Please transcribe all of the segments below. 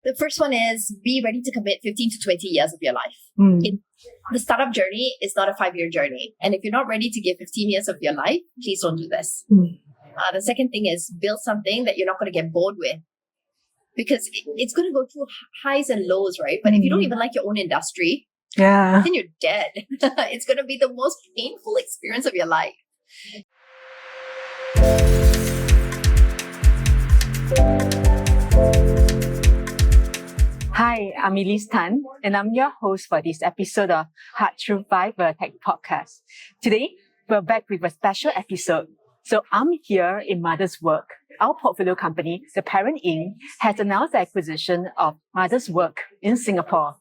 The first one is be ready to commit 15 to 20 years of your life. The startup journey is not a 5-year journey. And if you're not ready to give 15 years of your life, please don't do this. The second thing is build something that you're not going to get bored with. Because it's going to go through highs and lows, right? But if you don't even like your own industry, then you're dead. It's going to be the most painful experience of your life. Hi, I'm Elise Tan, and I'm your host for this episode of Hard Truth by Vertex Podcast. Today, we're back with a special episode. So I'm here in Mother's Work. Our portfolio company, the Parentinc, has announced the acquisition of Mother's Work in Singapore.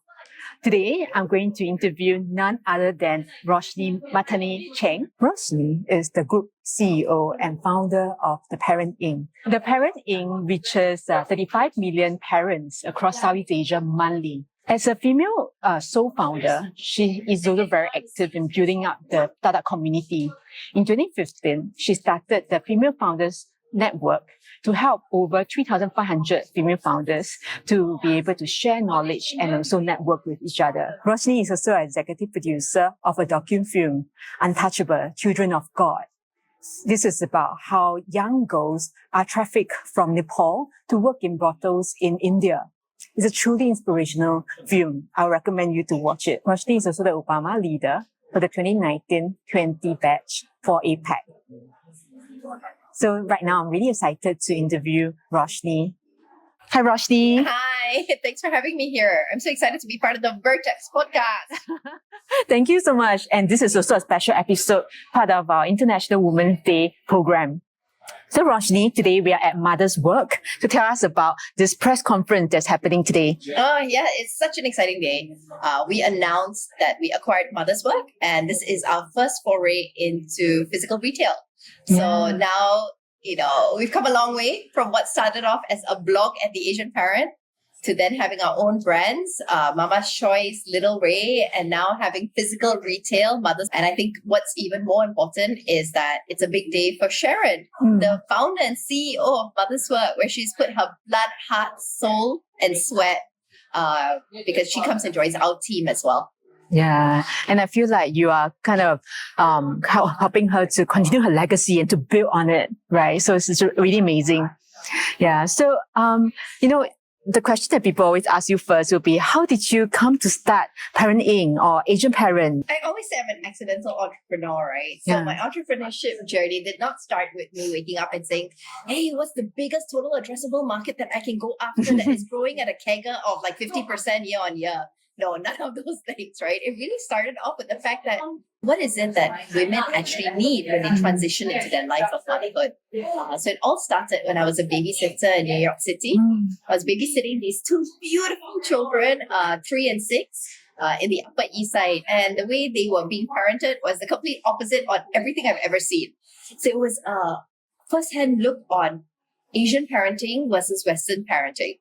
Today, I'm going to interview none other than Roshni Mahtani-Cheung. Roshni is the group CEO and founder of the Parentinc. The Parentinc reaches 35 million parents across Southeast Asia monthly. As a female sole founder, she is also very active in building up the startup community. In 2015, she started the Female Founders Network to help over 3,500 female founders to be able to share knowledge and also network with each other. Roshni is also an executive producer of a docu-film, Untouchable, Children of God. This is about how young girls are trafficked from Nepal to work in brothels in India. It's a truly inspirational film. I recommend you to watch it. Roshni is also the Obama leader for the 2019-20 batch for APAC. So right now, I'm really excited to interview Roshni. Hi, Roshni. Hi, thanks for having me here. I'm so excited to be part of the Vertex podcast. Thank you so much. And this is also a special episode, part of our International Women's Day program. So Roshni, today we are at Mother's Work to tell us about this press conference that's happening today. Oh yeah, it's such an exciting day. We announced that we acquired Mother's Work, and this is our first foray into physical retail. So now, we've come a long way from what started off as a blog at the Asian Parent to then having our own brands, Mama's Choice, Little Ray, and now having physical retail, Mothers. And I think what's even more important is that it's a big day for Sharon, the founder and CEO of Mother's Work, where she's put her blood, heart, soul, and sweat, because she comes and joins our team as well. Yeah, and I feel like you are kind of helping her to continue her legacy and to build on it, right? So it's really amazing. Yeah, so, the question that people always ask you first will be, how did you come to start Parentinc or Asian Parent? I always say I'm an accidental entrepreneur, right? So my entrepreneurship journey did not start with me waking up and saying, hey, what's the biggest total addressable market that I can go after that is growing at a CAGR of like 50% year on year? No, none of those things, right? It really started off with the fact that what is it that women actually need when they transition into their life of motherhood? So it all started when I was a babysitter in New York City. I was babysitting these two beautiful children, 3 and 6, in the Upper East Side. And the way they were being parented was the complete opposite on everything I've ever seen. So it was a first-hand look on Asian parenting versus Western parenting.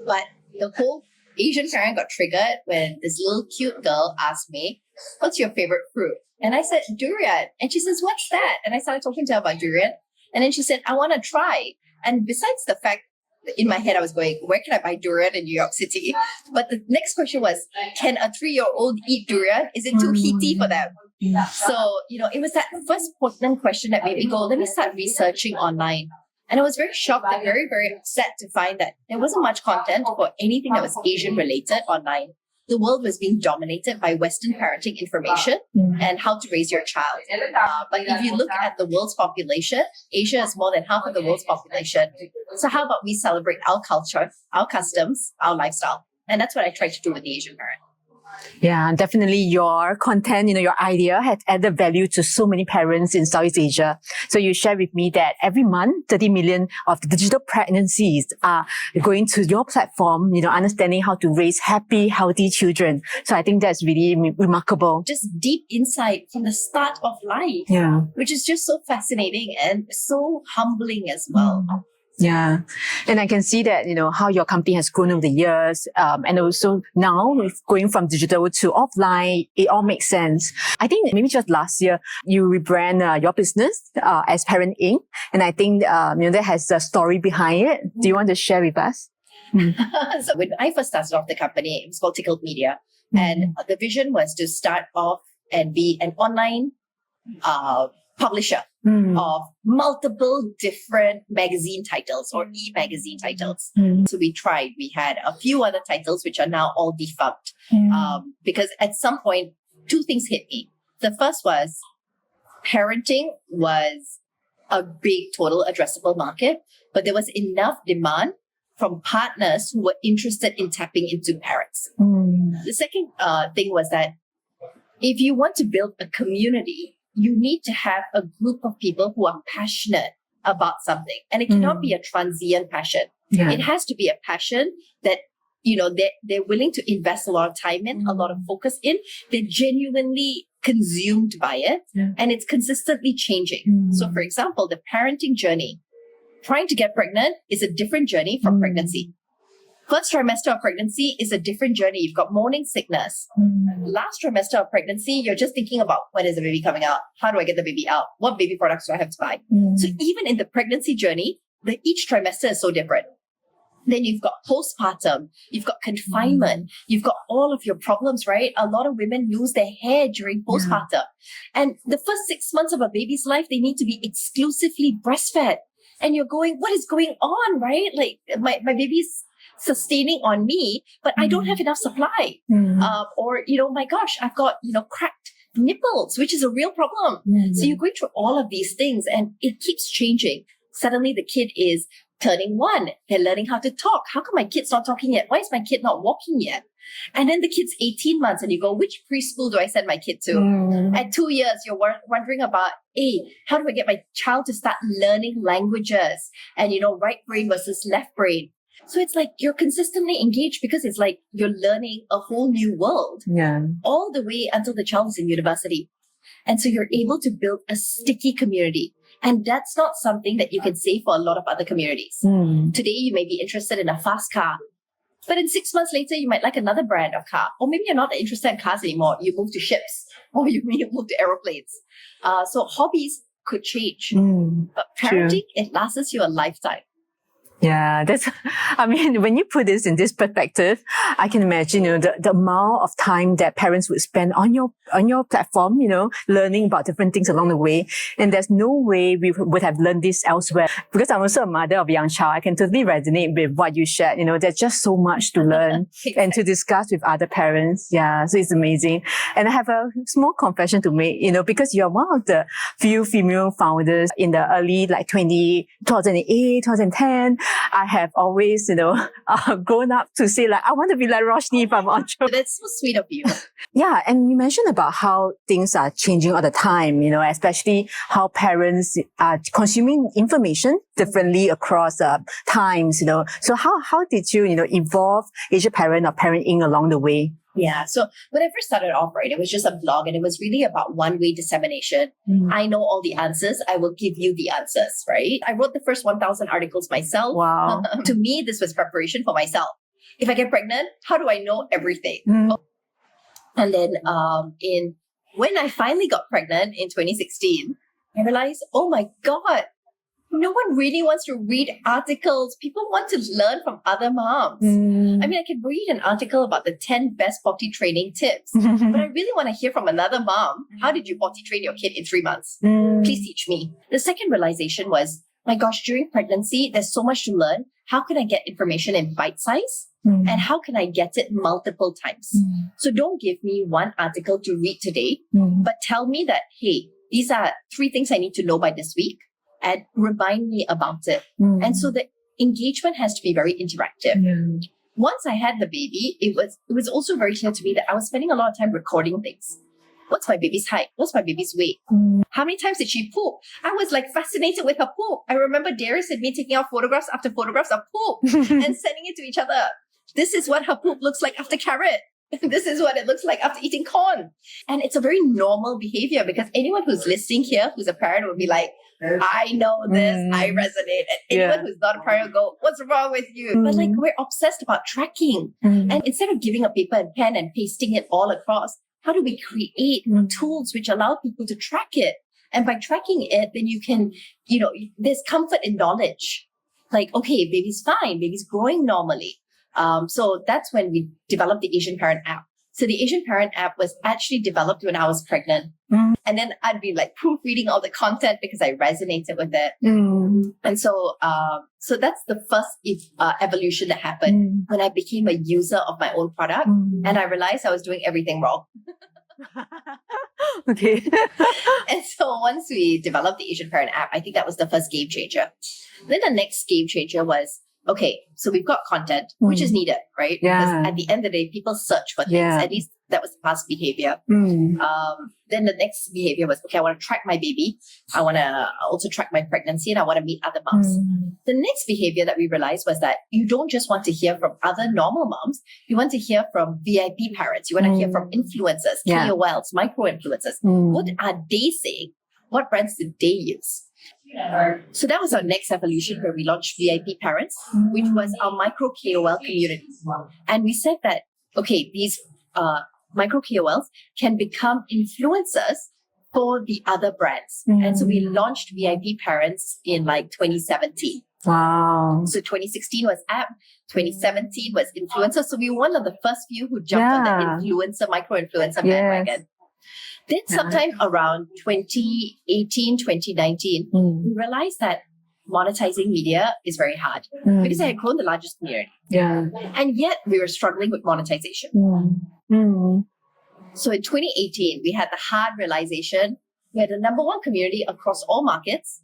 But the whole Asian parent got triggered when this little cute girl asked me, what's your favorite fruit? And I said, durian. And she says, what's that? And I started talking to her about durian. And then she said, I want to try. And besides the fact that in my head, I was going, where can I buy durian in New York City? But the next question was, can a 3-year-old eat durian? Is it too heaty for them? So, it was that first poignant question that made me go, let me start researching online. And I was very shocked and very, very upset to find that there wasn't much content for anything that was Asian related online. The world was being dominated by Western parenting information and how to raise your child. But if you look at the world's population, Asia is more than half of the world's population. So how about we celebrate our culture, our customs, our lifestyle? And that's what I try to do with the Asian Parent. Yeah, definitely your content, your idea has added value to so many parents in Southeast Asia. So you shared with me that every month, 30 million of digital pregnancies are going to your platform, understanding how to raise happy, healthy children. So I think that's really remarkable. Just deep insight from the start of life, which is just so fascinating and so humbling as well. Yeah. And I can see that, how your company has grown over the years. And also now with going from digital to offline, it all makes sense. I think maybe just last year, you rebrand your business as Parentinc. And I think, that has a story behind it. Do you want to share with us? So when I first started off the company, it was called Tickled Media. And the vision was to start off and be an online publisher of multiple different magazine titles or e-magazine titles. So we tried. We had a few other titles which are now all defunct. Because at some point, two things hit me. The first was parenting was a big total addressable market, but there was enough demand from partners who were interested in tapping into parents. The second thing was that if you want to build a community, you need to have a group of people who are passionate about something. And it cannot be a transient passion. Yeah. It has to be a passion that, they're willing to invest a lot of time in, a lot of focus in. They're genuinely consumed by it, and it's consistently changing. So for example, the parenting journey, trying to get pregnant is a different journey from pregnancy. First trimester of pregnancy is a different journey. You've got morning sickness. Last trimester of pregnancy, you're just thinking about when is the baby coming out? How do I get the baby out? What baby products do I have to buy? So even in the pregnancy journey, each trimester is so different. Then you've got postpartum, you've got confinement, you've got all of your problems, right? A lot of women lose their hair during postpartum. And the first 6 months of a baby's life, they need to be exclusively breastfed. And you're going, what is going on, right? Like my baby's sustaining on me, but I don't have enough supply. Or, my gosh, I've got, cracked nipples, which is a real problem. So you're going through all of these things and it keeps changing. Suddenly the kid is turning 1. They're learning how to talk. How come my kid's not talking yet? Why is my kid not walking yet? And then the kid's 18 months and you go, which preschool do I send my kid to? At 2 years, you're wondering about, how do I get my child to start learning languages? And, right brain versus left brain. So it's like you're consistently engaged because it's like you're learning a whole new world all the way until the child is in university. And so you're able to build a sticky community. And that's not something that you can say for a lot of other communities. Today, you may be interested in a fast car, but in 6 months later, you might like another brand of car. Or maybe you're not interested in cars anymore. You move to ships or you move to aeroplanes. So hobbies could change. But parenting, it lasts you a lifetime. Yeah, when you put this in this perspective, I can imagine, the amount of time that parents would spend on your platform, learning about different things along the way. And there's no way we would have learned this elsewhere. Because I'm also a mother of a young child, I can totally resonate with what you shared. There's just so much to learn and to discuss with other parents. Yeah, so it's amazing. And I have a small confession to make, because you're one of the few female founders in the early 2008, 2010. I have always, grown up to say I want to be like Roshni if I'm an entrepreneur. That's so sweet of you. Yeah. And you mentioned about how things are changing all the time, especially how parents are consuming information differently across times, So how did you, evolve Asia Parent or Parentinc along the way? Yeah. So when I first started off, right, it was just a blog and it was really about one-way dissemination. I know all the answers. I will give you the answers, right? I wrote the first 1,000 articles myself. Wow. To me, this was preparation for myself. If I get pregnant, how do I know everything? And then when I finally got pregnant in 2016, I realized, oh my God, no one really wants to read articles. People want to learn from other moms. I can read an article about the 10 best potty training tips, but I really want to hear from another mom. How did you potty train your kid in 3 months? Please teach me. The second realization was, my gosh, during pregnancy, there's so much to learn. How can I get information in bite size? And how can I get it multiple times? So don't give me one article to read today, but tell me that, hey, these are 3 things I need to know by this week. And remind me about it. And so the engagement has to be very interactive. Once I had the baby, it was also very clear to me that I was spending a lot of time recording things. What's my baby's height? What's my baby's weight? How many times did she poop? I was fascinated with her poop. I remember Darius and me taking out photographs after photographs of poop and sending it to each other. This is what her poop looks like after carrot. This is what it looks like after eating corn. And it's a very normal behavior because anyone who's listening here, who's a parent, would be like, I know this, I resonate. And anyone who's not a parent will go, what's wrong with you? But we're obsessed about tracking. And instead of giving a paper and pen and pasting it all across, how do we create tools which allow people to track it? And by tracking it, then you can, there's comfort in knowledge. like, okay, baby's fine, baby's growing normally. So that's when we developed the Asian Parent app. So the Asian Parent app was actually developed when I was pregnant. And then I'd be like proofreading all the content because I resonated with it. And so that's the first evolution that happened when I became a user of my own product. And I realized I was doing everything wrong. Okay. And so once we developed the Asian Parent app, I think that was the first game changer. Then the next game changer was, okay, so we've got content, which is needed, right? Yeah. Because at the end of the day, people search for things. Yeah. At least that was the past behavior. Then the next behavior was, okay, I want to track my baby. I want to also track my pregnancy, and I want to meet other moms. The next behavior that we realized was that you don't just want to hear from other normal moms. You want to hear from VIP parents. You want to hear from influencers, KOLs, micro-influencers. What are they saying? What brands did they use? So that was our next evolution where we launched VIP Parents, which was our micro KOL community. And we said that, okay, these micro KOLs can become influencers for the other brands. And so we launched VIP Parents in like 2017. Wow. So 2016 was app, 2017 was influencer. So we were one of the first few who jumped on the influencer, micro-influencer bandwagon. Then sometime around 2018, 2019, we realized that monetizing media is very hard because I had grown the largest community. And yet we were struggling with monetization. So in 2018, we had the hard realization, we had the number one community across all markets,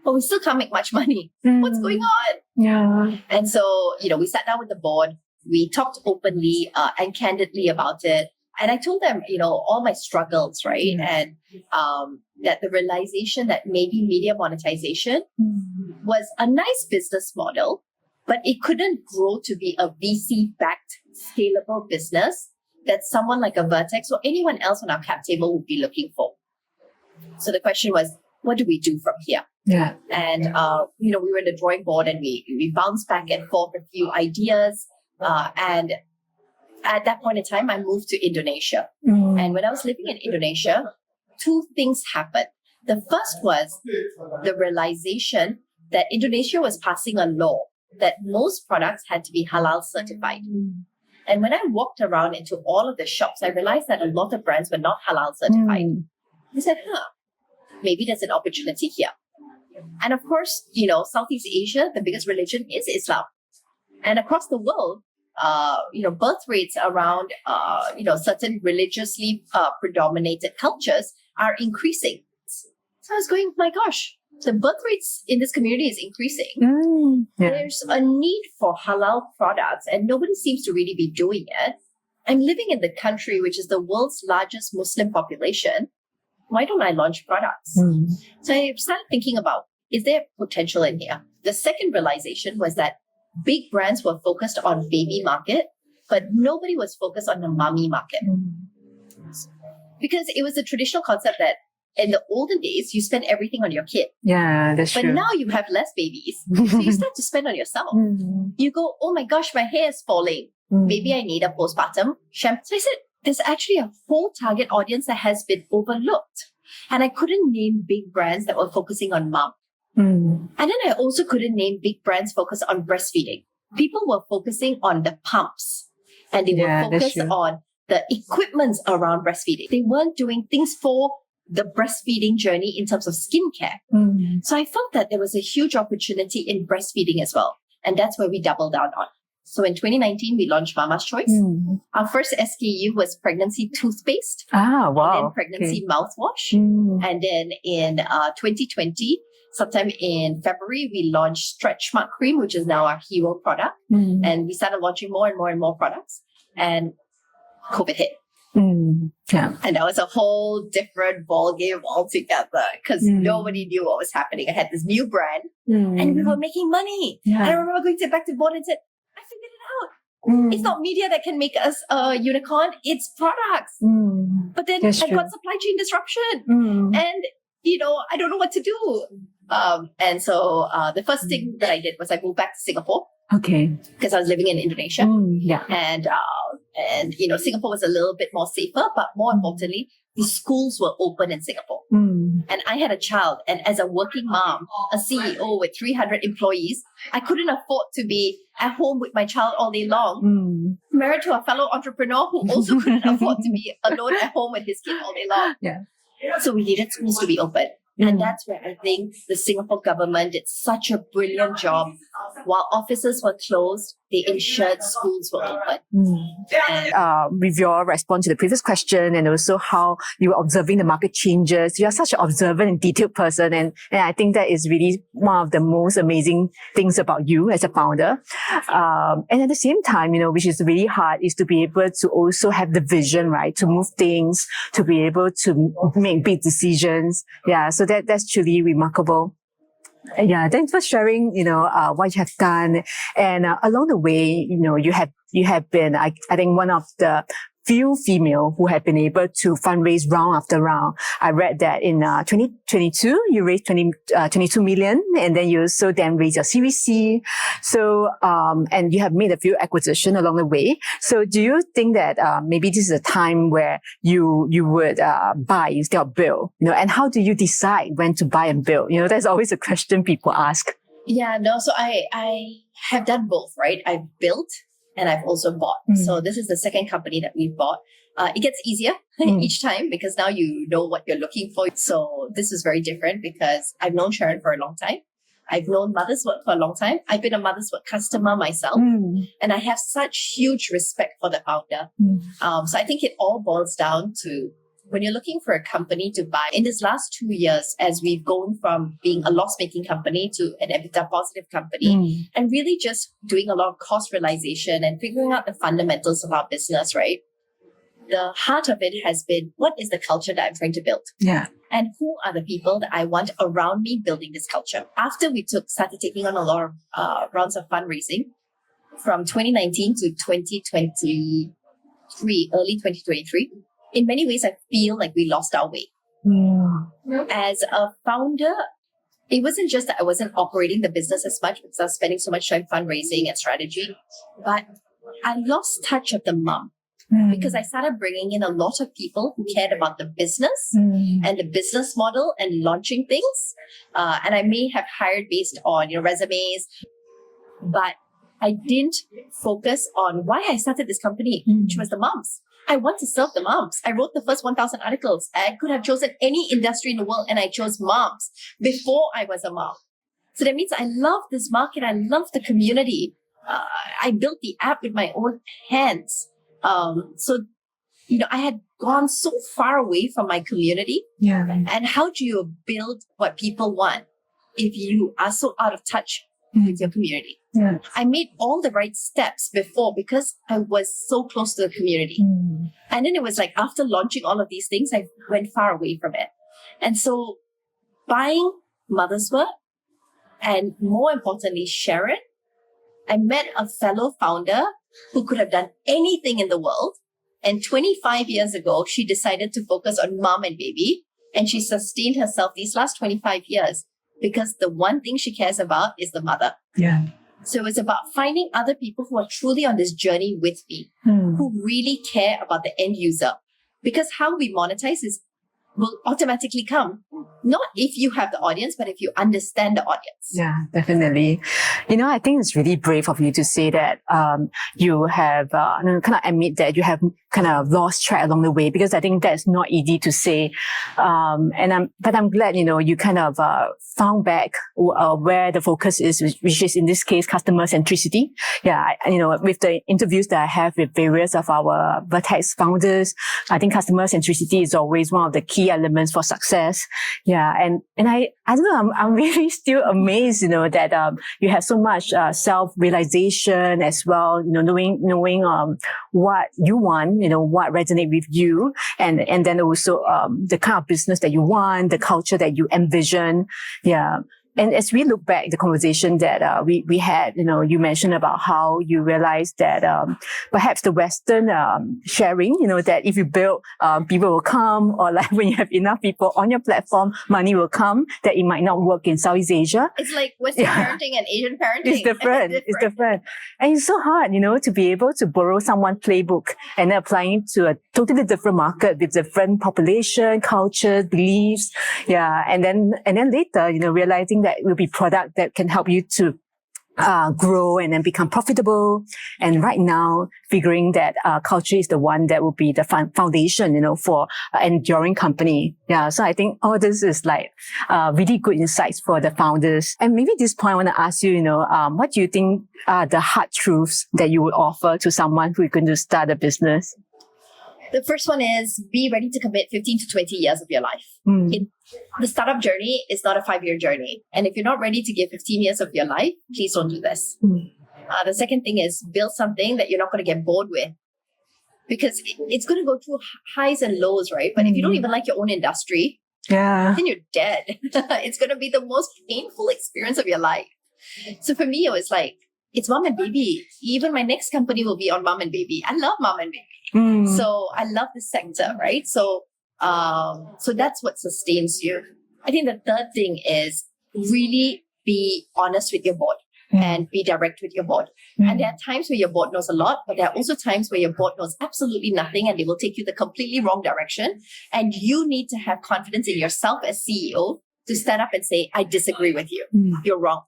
but we still can't make much money. What's going on? And so, we sat down with the board, we talked openly and candidly about it. And I told them, all my struggles, right? And that the realization that maybe media monetization was a nice business model, but it couldn't grow to be a VC-backed, scalable business that someone like a Vertex or anyone else on our cap table would be looking for. So the question was, what do we do from here? And, we were in the drawing board and we bounced back and forth a few ideas. And at that point in time, I moved to Indonesia. And when I was living in Indonesia, two things happened. The first was the realization that Indonesia was passing a law that most products had to be halal certified. And when I walked around into all of the shops, I realized that a lot of brands were not halal certified. I said, maybe there's an opportunity here. And of course, Southeast Asia, the biggest religion is Islam. And across the world, birth rates around, certain religiously predominated cultures are increasing. So I was going, my gosh, the birth rates in this community is increasing. There's a need for halal products and nobody seems to really be doing it. I'm living in the country, which is the world's largest Muslim population. Why don't I launch products? So I started thinking about, is there potential in here? The second realization was that big brands were focused on baby market, but nobody was focused on the mommy market. Because it was a traditional concept that in the olden days, you spend everything on your kid. That's true. But now you have less babies. So you start to spend on yourself. You go, oh my gosh, my hair is falling. Maybe I need a postpartum shampoo. So I said, there's actually a whole target audience that has been overlooked. And I couldn't name big brands that were focusing on mom. And then I also couldn't name big brands focused on breastfeeding. People were focusing on the pumps and they were focused on the equipments around breastfeeding. They weren't doing things for the breastfeeding journey in terms of skincare. So I felt that there was a huge opportunity in breastfeeding as well. And that's where we doubled down on. So in 2019, we launched Mama's Choice. Our first SKU was pregnancy toothpaste. Wow. And then pregnancy mouthwash. And then in 2020, sometime in February, we launched Stretch Mark Cream, which is now our hero product. And we started launching more and more and more products. And COVID hit. And that was a whole different ballgame altogether because nobody knew what was happening. I had this new brand and we were making money. And I remember going back to the board and said, I figured it out. It's not media that can make us a unicorn. It's products. But then I got supply chain disruption and, I don't know what to do. And so the first thing that I did was I moved back to Singapore. Okay. Because I was living in Indonesia. And, Singapore was a little bit more safer, but more importantly, the schools were open in Singapore. And I had a child. And as a working mom, a CEO with 300 employees, I couldn't afford to be at home with my child all day long. Married to a fellow entrepreneur who also couldn't afford to be alone at home with his kid all day long. Yeah. So we needed schools to be open. And that's where I think the Singapore government did such a brilliant job. While offices were closed, they ensured schools were open. With your response to the previous question and also how you were observing the market changes, you are such an observant and detailed person. And I think that is really one of the most amazing things about you as a founder. And at the same time, which is really hard, is to be able to also have the vision, right? To move things, to be able to make big decisions. Yeah. So that's truly remarkable. Yeah, thanks for sharing, what you have done. And along the way, you have been, I think, one of the few female who have been able to fundraise round after round. I read that in 2022, you raised 22 million, and then you also then raised your Series C. So, and you have made a few acquisitions along the way. So do you think that maybe this is a time where you would buy instead of build? And how do you decide when to buy and build? That's always a question people ask. Yeah, no, so I have done both, right? I've built and I've also bought. So this is the second company that we've bought. It gets easier each time because now you know what you're looking for. So this is very different because I've known Sharon for a long time. I've known Mother's Work for a long time. I've been a Mother's Work customer myself. And I have such huge respect for the founder. So I think it all boils down to when you're looking for a company to buy, in this last 2 years, as we've gone from being a loss-making company to an EBITDA positive company, and really just doing a lot of cost realization and figuring out the fundamentals of our business, right? The heart of it has been, what is the culture that I'm trying to build? Yeah. And who are the people that I want around me building this culture? After we started taking on a lot of rounds of fundraising, from 2019 to 2023, early 2023, in many ways, I feel like we lost our way. As a founder, it wasn't just that I wasn't operating the business as much because I was spending so much time fundraising and strategy, but I lost touch of the mom because I started bringing in a lot of people who cared about the business and the business model and launching things. And I may have hired based on resumes, but I didn't focus on why I started this company, which was the moms. I want to serve the moms. I wrote the first 1,000 articles. I could have chosen any industry in the world and I chose moms before I was a mom. So that means I love this market. I love the community. I built the app with my own hands. So I had gone so far away from my community. Yeah. And how do you build what people want if you are so out of touch with your community? Yeah. I made all the right steps before because I was so close to the community. And then it was like after launching all of these things, I went far away from it. And so buying Mother's Work and more importantly, Sharon, I met a fellow founder who could have done anything in the world. And 25 years ago, she decided to focus on mom and baby. And she sustained herself these last 25 years because the one thing she cares about is the mother. Yeah. So it's about finding other people who are truly on this journey with me, who really care about the end user. Because how we monetize will automatically come, not if you have the audience, but if you understand the audience. Yeah, definitely. I think it's really brave of you to say that you have kind of admit that you have kind of lost track along the way, because I think that's not easy to say. But I'm glad, you kind of found back where the focus is, which is in this case, customer centricity. Yeah, with the interviews that I have with various of our Vertex founders, I think customer centricity is always one of the key elements for success. Yeah, and I don't know, I'm really still amazed, that you have so much self-realization as well, knowing what you want, what resonates with you, and then also the kind of business that you want, the culture that you envision. Yeah. And as we look back, the conversation that we had, you mentioned about how you realized that perhaps the Western sharing, that if you build, people will come, or like when you have enough people on your platform, money will come, that it might not work in Southeast Asia. It's like Western parenting and Asian parenting. It's different. It's different. And it's so hard, to be able to borrow someone's playbook and then applying it to a totally different market with different population, culture, beliefs. Yeah. And then later, realizing that it will be product that can help you to grow and then become profitable. And right now, figuring that culture is the one that will be the foundation, for an enduring company. Yeah. So I think all this is like really good insights for the founders. And maybe at this point, I want to ask you, what do you think are the hard truths that you would offer to someone who is going to start a business? The first one is be ready to commit 15 to 20 years of your life. The startup journey is not a 5-year journey. And if you're not ready to give 15 years of your life, please don't do this. The second thing is build something that you're not going to get bored with. Because it's going to go through highs and lows, right? But if you don't even like your own industry, then you're dead. It's going to be the most painful experience of your life. So for me, it was like, it's mom and baby. Even my next company will be on mom and baby. I love mom and baby. So I love this sector, right? So that's what sustains you. I think the third thing is really be honest with your board and be direct with your board. And there are times where your board knows a lot, but there are also times where your board knows absolutely nothing and they will take you the completely wrong direction. And you need to have confidence in yourself as CEO to stand up and say, I disagree with you. You're wrong.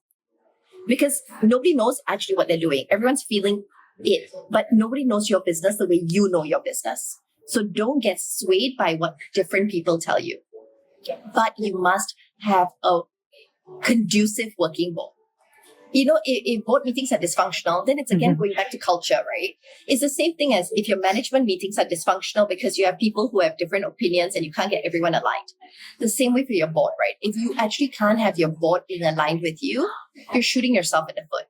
Because nobody knows actually what they're doing. Everyone's feeling it, but nobody knows your business the way you know your business. So don't get swayed by what different people tell you. But you must have a conducive working board. If board meetings are dysfunctional, then it's again going back to culture, right? It's the same thing as if your management meetings are dysfunctional because you have people who have different opinions and you can't get everyone aligned. The same way for your board, right? If you actually can't have your board being aligned with you, you're shooting yourself in the foot.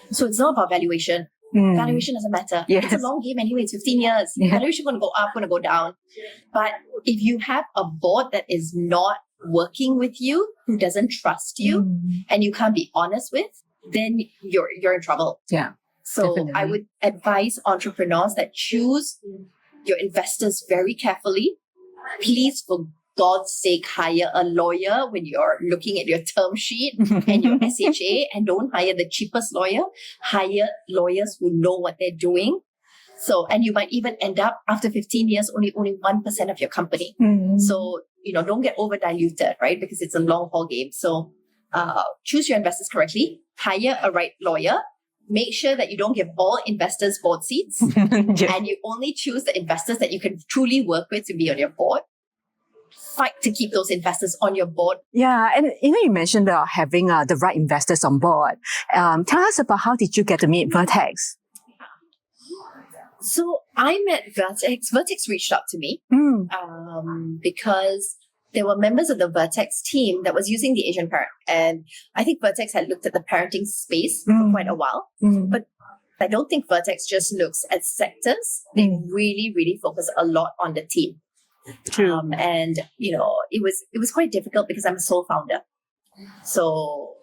So it's not about valuation. Valuation doesn't matter. Yes. It's a long game anyway. It's 15 years. Valuation going to go up, going to go down. But if you have a board that is not working with you, who doesn't trust you, and you can't be honest with, then you're in trouble. Yeah. So definitely. I would advise entrepreneurs that choose your investors very carefully. Please, for God's sake, hire a lawyer when you're looking at your term sheet and your SHA, and don't hire the cheapest lawyer. Hire lawyers who know what they're doing. So, and you might even end up after 15 years only owning 1% of your company. So, don't get over diluted, right? Because it's a long haul game. So, choose your investors correctly, hire a right lawyer, make sure that you don't give all investors board seats, and you only choose the investors that you can truly work with to be on your board. Fight to keep those investors on your board. Yeah, and you mentioned about having the right investors on board. Tell us about how did you get to meet Vertex? So I met Vertex. Vertex reached out to me because there were members of the Vertex team that was using the Asian parent. And I think Vertex had looked at the parenting space for quite a while. But I don't think Vertex just looks at sectors. They really, really focus a lot on the team. True. And, it was quite difficult because I'm a sole founder. So,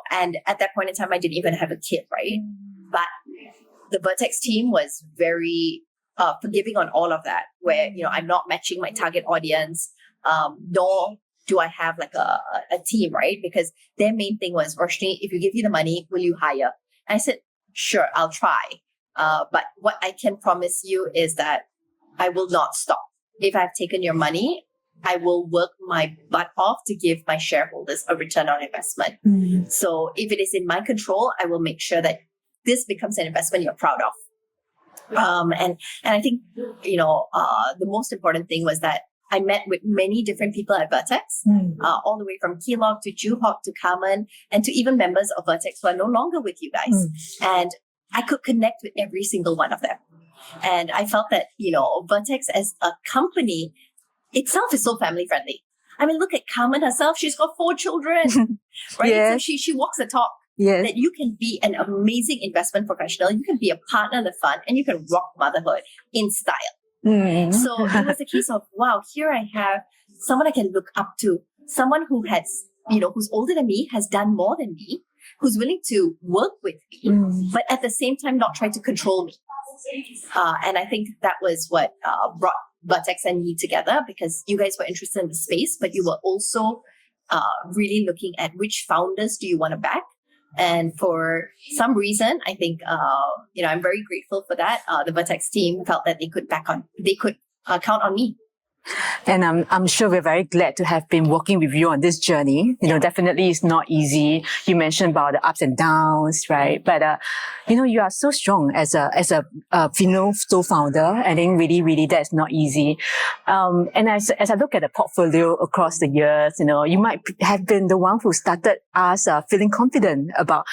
and at that point in time, I didn't even have a kid, right? But the Vertex team was very forgiving on all of that, where, I'm not matching my target audience. Nor do I have like a team, right? Because their main thing was, Roshni, if you give you the money, will you hire? And I said, sure, I'll try. But what I can promise you is that I will not stop. If I've taken your money, I will work my butt off to give my shareholders a return on investment. So if it is in my control, I will make sure that this becomes an investment you're proud of. And I think, the most important thing was that I met with many different people at Vertex, all the way from Keylog to Juhok to Carmen, and to even members of Vertex who are no longer with you guys. And I could connect with every single one of them. And I felt that, Vertex as a company itself is so family friendly. I mean, look at Carmen herself. She's got 4 children, right? Yes. So she walks the talk. Yes. That you can be an amazing investment professional. You can be a partner in the fund, and you can rock motherhood in style. So it was a case of, wow, here I have someone I can look up to, someone who has who's older than me, has done more than me, who's willing to work with me, but at the same time not try to control me. And I think that was what brought Vertex and me together, because you guys were interested in the space, but you were also really looking at which founders do you want to back. And for some reason, I think, I'm very grateful for that. The Vertex team felt that they could count on me. And I'm sure we're very glad to have been working with you on this journey. Definitely it's not easy. You mentioned about the ups and downs, right? But, you are so strong as a female sole founder. I think really that's not easy. And as I look at the portfolio across the years, you might have been the one who started us feeling confident about,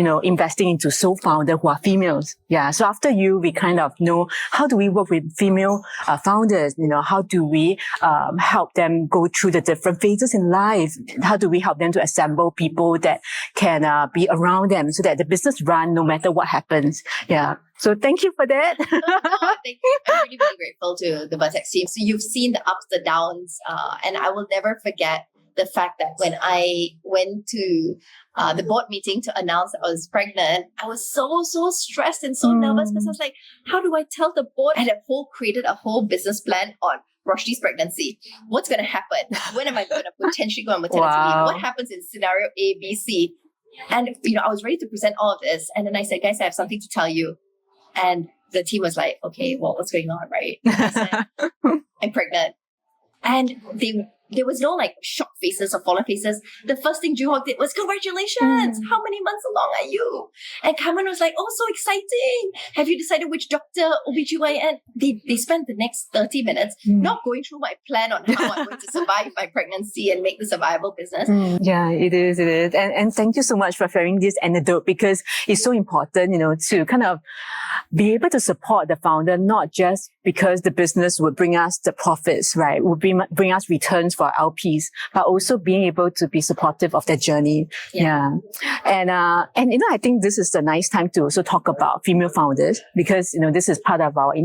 investing into sole founder who are females. Yeah. So after you, we kind of know how do we work with female founders, how do we help them go through the different phases in life? How do we help them to assemble people that can be around them so that the business run no matter what happens? Yeah. So thank you for that. Thank you. I'm really, really grateful to the Vertex team. So you've seen the ups, the downs, and I will never forget the fact that when I went to the board meeting to announce that I was pregnant, I was so stressed and so nervous, because I was like, how do I tell the board? I had created a whole business plan on Roshni's pregnancy. What's going to happen? When am I going to potentially go on maternity leave? What happens in scenario A, B, C? And, I was ready to present all of this. And then I said, guys, I have something to tell you. And the team was like, okay, well, what's going on, right? And I said, I'm pregnant. And there was no shocked faces or fallen faces. The first thing Juhok did was, congratulations. How many months along are you? And Cameron was like, oh, so exciting. Have you decided which doctor, OBGYN? They spent the next 30 minutes not going through my plan on how I'm going to survive my pregnancy and make this a viable business. Yeah, it is. And thank you so much for sharing this anecdote, because it's so important, to kind of be able to support the founder, not just because the business would bring us the profits, right? Would bring us returns for LPs, but also being able to be supportive of their journey. Yeah. And I think this is a nice time to also talk about female founders, because, this is part of our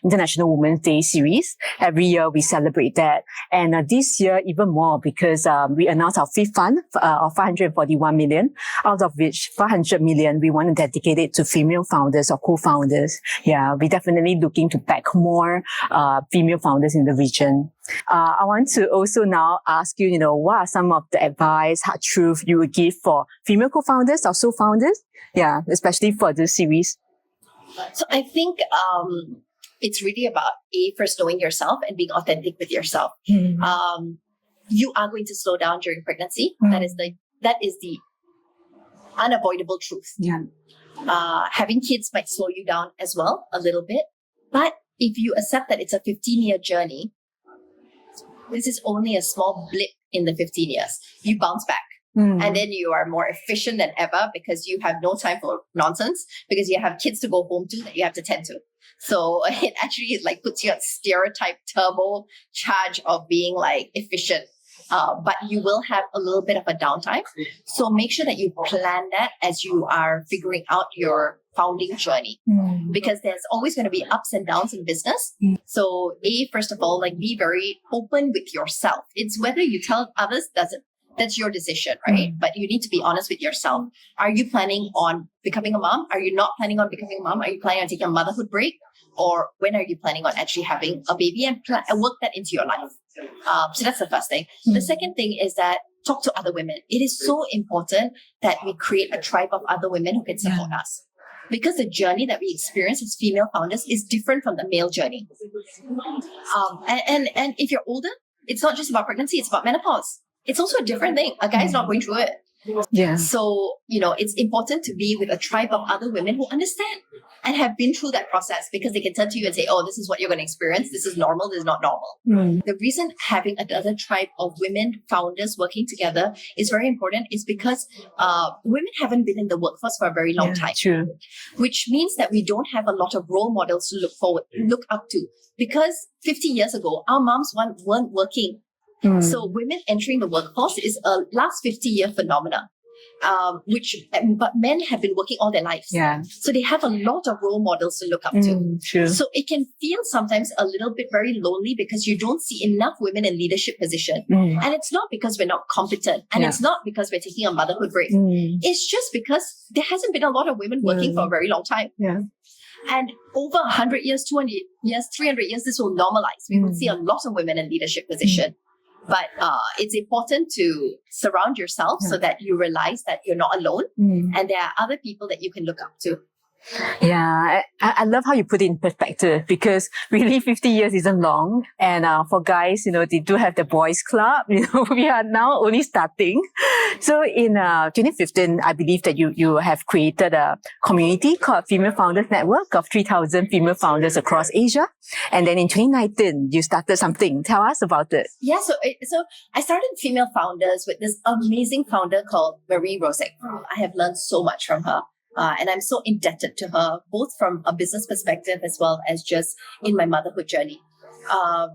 International Women's Day series. Every year we celebrate that. And this year even more, because we announced our fifth fund of 541 million, out of which 500 million we want to dedicate it to female founders or co-founders. Yeah, we're definitely looking to back more female founders in the region. I want to also now ask you, what are some of the advice, hard truth you would give for female co-founders or sole founders? Yeah, especially for this series. So I think it's really about first knowing yourself and being authentic with yourself. You are going to slow down during pregnancy. That is the unavoidable truth. Yeah. Having kids might slow you down as well a little bit, but if you accept that it's a 15-year journey, this is only a small blip in the 15 years. You bounce back. And then you are more efficient than ever, because you have no time for nonsense, because you have kids to go home to that you have to tend to. So it actually puts you on stereotype turbo charge of being efficient. But you will have a little bit of a downtime. So make sure that you plan that as you are figuring out your founding journey, because there's always going to be ups and downs in business. So first of all, be very open with yourself. It's whether you tell others, that's your decision, right? But you need to be honest with yourself. Are you planning on becoming a mom? Are you not planning on becoming a mom? Are you planning on taking a motherhood break? Or when are you planning on actually having a baby, and work that into your life? So that's the first thing. The second thing is that talk to other women. It is so important that we create a tribe of other women who can support us. Because the journey that we experience as female founders is different from the male journey. And if you're older, it's not just about pregnancy, it's about menopause. It's also a different thing. A guy's not going through it. Yeah. So, it's important to be with a tribe of other women who understand and have been through that process, because they can turn to you and say, oh, this is what you're going to experience. This is normal. This is not normal. The reason having another tribe of women founders working together is very important is because women haven't been in the workforce for a very long time. True. Which means that we don't have a lot of role models to look up to. Because 50 years ago, our moms weren't working. So women entering the workforce is a last 50-year phenomenon. but men have been working all their lives. Yeah. So they have a lot of role models to look up to. True. So it can feel sometimes a little bit very lonely because you don't see enough women in leadership position. And it's not because we're not competent. And it's not because we're taking a motherhood break. It's just because there hasn't been a lot of women working for a very long time. Yeah. And over 100 years, 200 years, 300 years, this will normalize. We will see a lot of women in leadership position. But it's important to surround yourself so that you realize that you're not alone and there are other people that you can look up to. Yeah, I love how you put it in perspective, because really 50 years isn't long. And for guys, they do have the boys club. We are now only starting. So in 2015, I believe that you have created a community called Female Founders Network of 3,000 female founders across Asia. And then in 2019, you started something. Tell us about it. Yeah, so I started Female Founders with this amazing founder called Marie Rosek. I have learned so much from her. And I'm so indebted to her, both from a business perspective as well as just in my motherhood journey.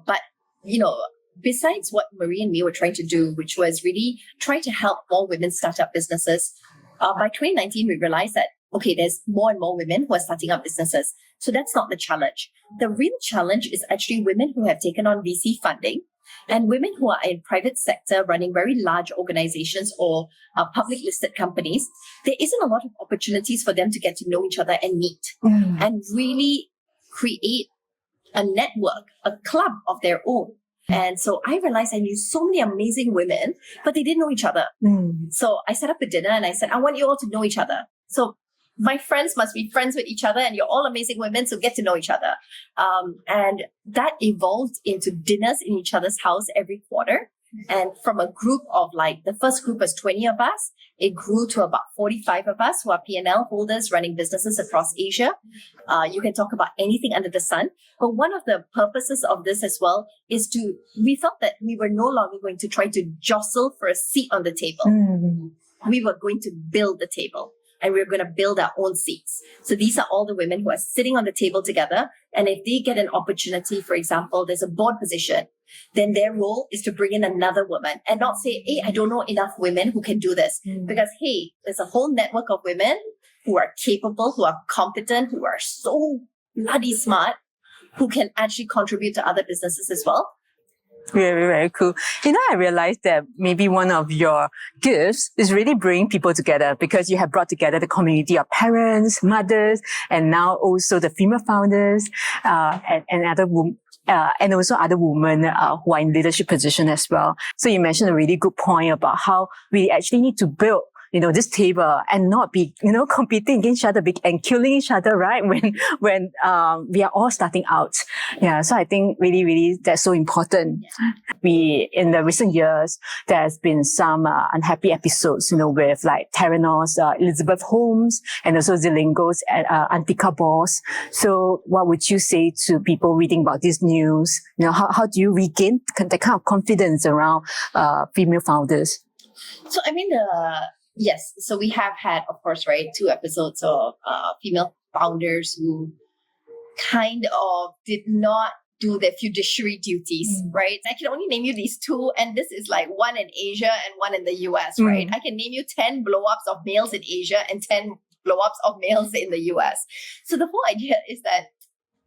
But besides what Marie and me were trying to do, which was really try to help more women start up businesses, by 2019, we realized that, okay, there's more and more women who are starting up businesses. So that's not the challenge. The real challenge is actually women who have taken on VC funding and women who are in private sector running very large organizations or public listed companies. There isn't a lot of opportunities for them to get to know each other and meet and really create a network, a club of their own. And so I realized I knew so many amazing women, but they didn't know each other. So I set up a dinner and I said, I want you all to know each other. So my friends must be friends with each other and you're all amazing women, so get to know each other. And that evolved into dinners in each other's house every quarter. And from a group of the first group was 20 of us, it grew to about 45 of us who are P&L holders running businesses across Asia. You can talk about anything under the sun. But one of the purposes of this as well is we felt that we were no longer going to try to jostle for a seat on the table. We were going to build the table. And we're going to build our own seats. So these are all the women who are sitting on the table together. And if they get an opportunity, for example, there's a board position, then their role is to bring in another woman and not say, hey, I don't know enough women who can do this. Because, hey, there's a whole network of women who are capable, who are competent, who are so bloody smart, who can actually contribute to other businesses as well. Very, very cool. I realized that maybe one of your gifts is really bringing people together, because you have brought together the community of parents, mothers, and now also the female founders, and also other women who are in leadership position as well. So you mentioned a really good point about how we actually need to build this table and not be, competing against each other and killing each other, right? When we are all starting out. Yeah. So I think really, really that's so important. In the recent years, there's been some unhappy episodes, with Theranos, Elizabeth Holmes, and also Zilingo's Antika Boss. So what would you say to people reading about this news? How do you regain that kind of confidence around female founders? So, yes. So we have had, of course, 2 episodes of female founders who kind of did not do their fiduciary duties, right? I can only name you these 2, and this is one in Asia and one in the US, right? I can name you 10 blow-ups of males in Asia and 10 blow-ups of males in the US. So the whole idea is that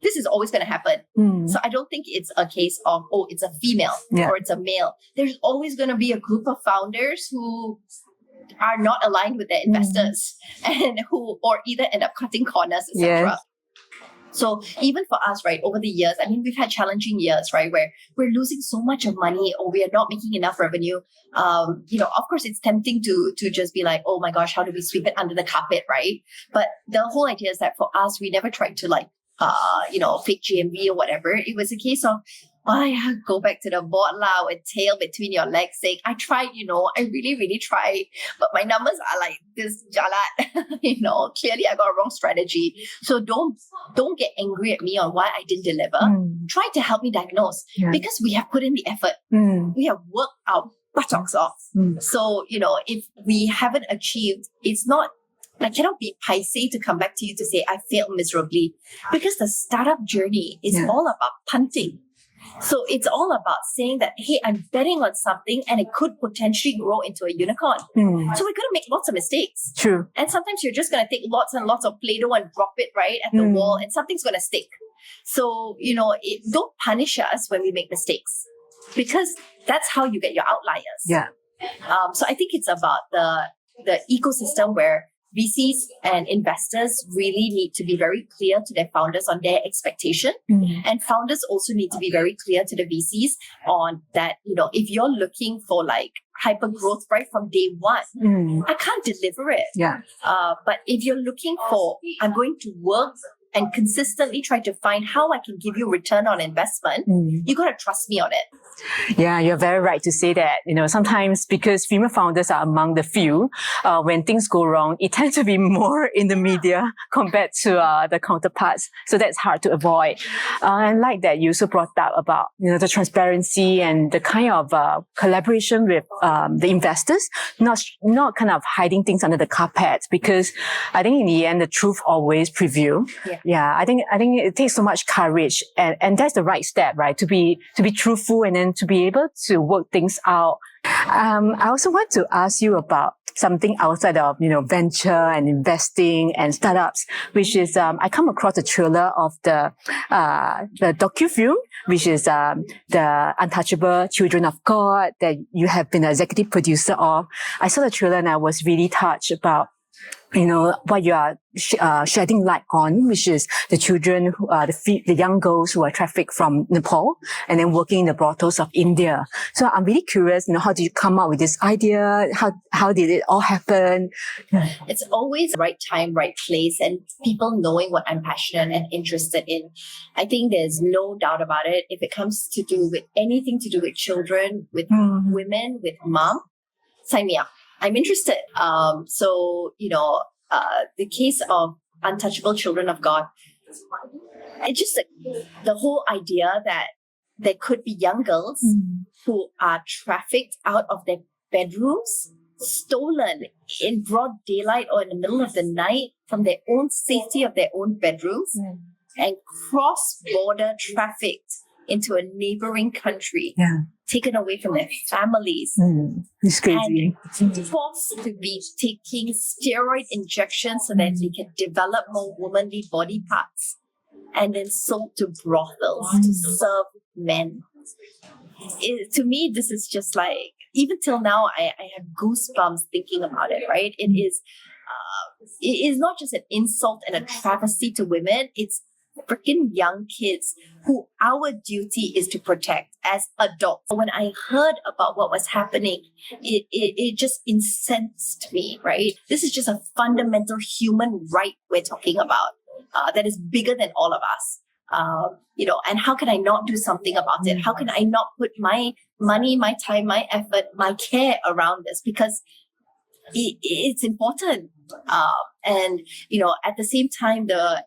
this is always going to happen. So I don't think it's a case of, it's a female or it's a male. There's always going to be a group of founders who are not aligned with their investors and or either end up cutting corners, etc. So even for us, over the years, we've had challenging years, where we're losing so much of money or we are not making enough revenue. Of course, it's tempting to just be like, oh my gosh, how do we sweep it under the carpet, right? But the whole idea is that for us, we never tried to fake GMV or whatever. It was a case of, go back to the board lah with tail between your legs saying, I tried, I really, really tried, but my numbers are like this jalat. Clearly I got a wrong strategy. So don't get angry at me on why I didn't deliver. Try to help me diagnose because we have put in the effort. We have worked our buttocks off. So, if we haven't achieved, it's not, I cannot be paiseh to come back to you to say I failed miserably, because the startup journey is all about punting. So it's all about saying that, hey, I'm betting on something and it could potentially grow into a unicorn. So we're going to make lots of mistakes. True. And sometimes you're just going to take lots and lots of Play-Doh and drop it right at the wall and something's going to stick. So, don't punish us when we make mistakes because that's how you get your outliers. Yeah. So I think it's about the ecosystem where VCs and investors really need to be very clear to their founders on their expectation. And founders also need to be very clear to the VCs on that, if you're looking for like hyper growth right from day one, I can't deliver it. Yeah. But if you're looking for, I'm going to work and consistently try to find how I can give you return on investment, you got to trust me on it. Yeah, you're very right to say that. Sometimes because female founders are among the few, when things go wrong, it tends to be more in the media compared to the counterparts. So that's hard to avoid. And like that, you also brought up about, the transparency and the kind of collaboration with the investors, not kind of hiding things under the carpet, because I think in the end, the truth always prevail. Yeah, I think it takes so much courage, and that's the right step, right? To be truthful and then to be able to work things out. I also want to ask you about something outside of, venture and investing and startups, which is, I come across a trailer of the docu-film, which is, the Untouchable Children of God that you have been an executive producer of. I saw the trailer and I was really touched about what you are shedding light on, which is the children, the young girls who are trafficked from Nepal and then working in the brothels of India. So I'm really curious, how did you come up with this idea? How did it all happen? It's always right time, right place, and people knowing what I'm passionate and interested in. I think there's no doubt about it. If it comes to do with anything to do with children, with women, with mom, sign me up. I'm interested. The case of Untouchable Children of God, it's just the whole idea that there could be young girls who are trafficked out of their bedrooms, stolen in broad daylight or in the middle of the night from their own safety of their own bedrooms and cross-border trafficked into a neighboring country, taken away from their families. It's crazy. And forced to be taking steroid injections so that they can develop more womanly body parts, and then sold to brothels to serve men. To me, this is just like, even till now, I have goosebumps thinking about it, right? It is not just an insult and a travesty to women, it's freaking young kids who our duty is to protect as adults. When I heard about what was happening, it just incensed me, right? This is just a fundamental human right we're talking about that is bigger than all of us. And how can I not do something about it? How can I not put my money, my time, my effort, my care around this? Because it's important. At the same time, the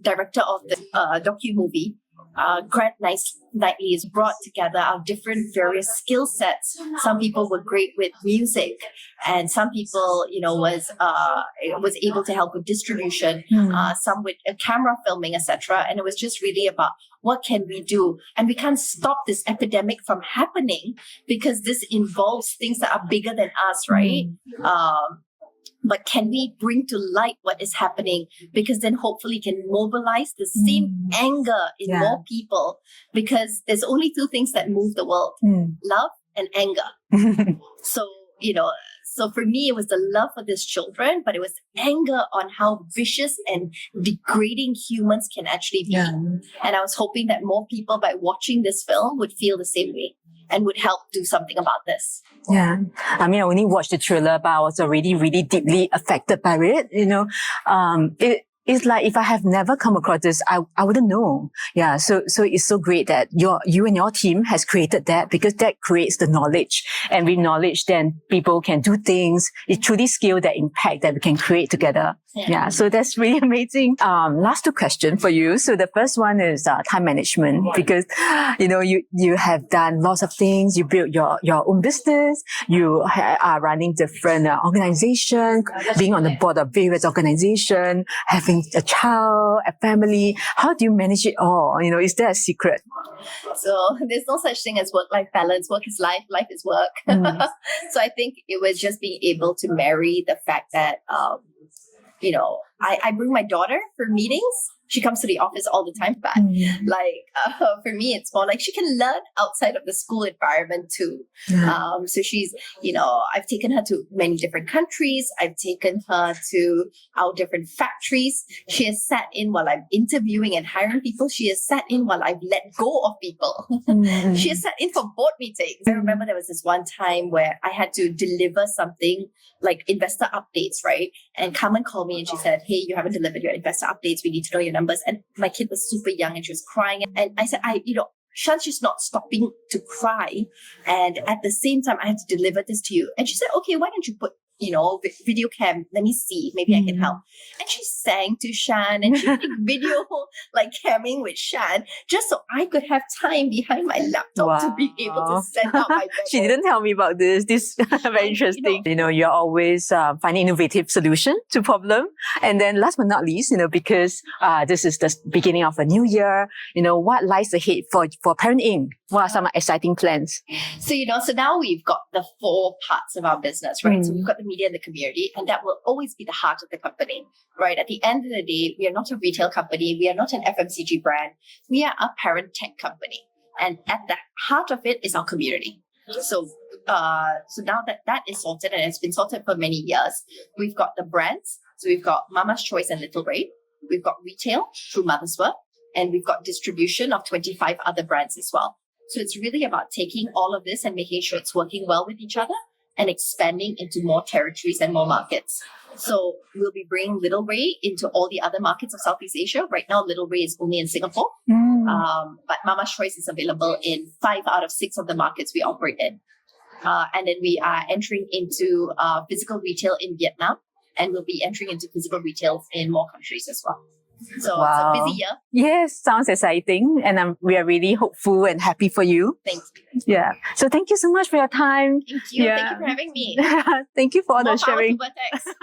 director of the docu-movie, Grant Knightley, has brought together our different various skill sets. Some people were great with music, and some people, was able to help with distribution, some with camera filming, etc. And it was just really about what can we do? And we can't stop this epidemic from happening because this involves things that are bigger than us, right? But can we bring to light what is happening? Because then hopefully can mobilize the same anger in more people, because there's only two things that move the world, love and anger. So for me, it was the love for these children, but it was anger on how vicious and degrading humans can actually be. And I was hoping that more people, by watching this film, would feel the same way and would help do something about this. Yeah. I mean, I only watched the trailer, but I was already really deeply affected by it. It's like if I have never come across this, I wouldn't know. Yeah. So it's so great that you and your team has created that, because that creates the knowledge. And with knowledge, then people can do things. It truly scale that impact that we can create together. Yeah, so that's really amazing. Last two questions for you. So the first one is time management, because you have done lots of things. You built your own business. You are running different organizations, being on the board of various organizations, having a child, a family. How do you manage it all? Is there a secret? So there's no such thing as work-life balance. Work is life, life is work. So I think it was just being able to marry the fact that I bring my daughter for meetings. She comes to the office all the time, but for me, it's more like she can learn outside of the school environment too. So she's, I've taken her to many different countries. I've taken her to our different factories. She has sat in while I'm interviewing and hiring people. She has sat in while I've let go of people. She has sat in for board meetings. I remember there was this one time where I had to deliver something like investor updates, right? And Carmen called me and she said, hey, you haven't delivered your investor updates. We need to know your numbers. And my kid was super young and she was crying. And I said, Shan, she's not stopping to cry. And at the same time, I have to deliver this to you. And she said, okay, why don't you put, video cam, let me see, maybe I can help. And she sang to Shan and she did video camming with Shan just so I could have time behind my laptop to be able to send out my memo. She didn't tell me about this. This very interesting. You're always finding innovative solution to problem. And then last but not least, because this is the beginning of a new year, what lies ahead for Parentinc? What are some exciting plans? So, so now we've got the 4 parts of our business, right? So we've got the media and the community, and that will always be the heart of the company, right? At the end of the day, we are not a retail company. We are not an FMCG brand. We are a parent tech company. And at the heart of it is our community. So now that is sorted, and it's been sorted for many years, we've got the brands. So we've got Mama's Choice and Little Ray. We've got retail through Mother's Work, and we've got distribution of 25 other brands as well. So it's really about taking all of this and making sure it's working well with each other and expanding into more territories and more markets. So we'll be bringing Little Ray into all the other markets of Southeast Asia. Right now, Little Ray is only in Singapore. But Mama's Choice is available in 5 out of 6 of the markets we operate in. And then we are entering into physical retail in Vietnam, and we'll be entering into physical retail in more countries as well. So It's a busy year. Yes, sounds exciting. And we are really hopeful and happy for you. Thanks. Yeah. So thank you so much for your time. Thank you. Thank you for having me. Thank you for all More the sharing. power to Vertex.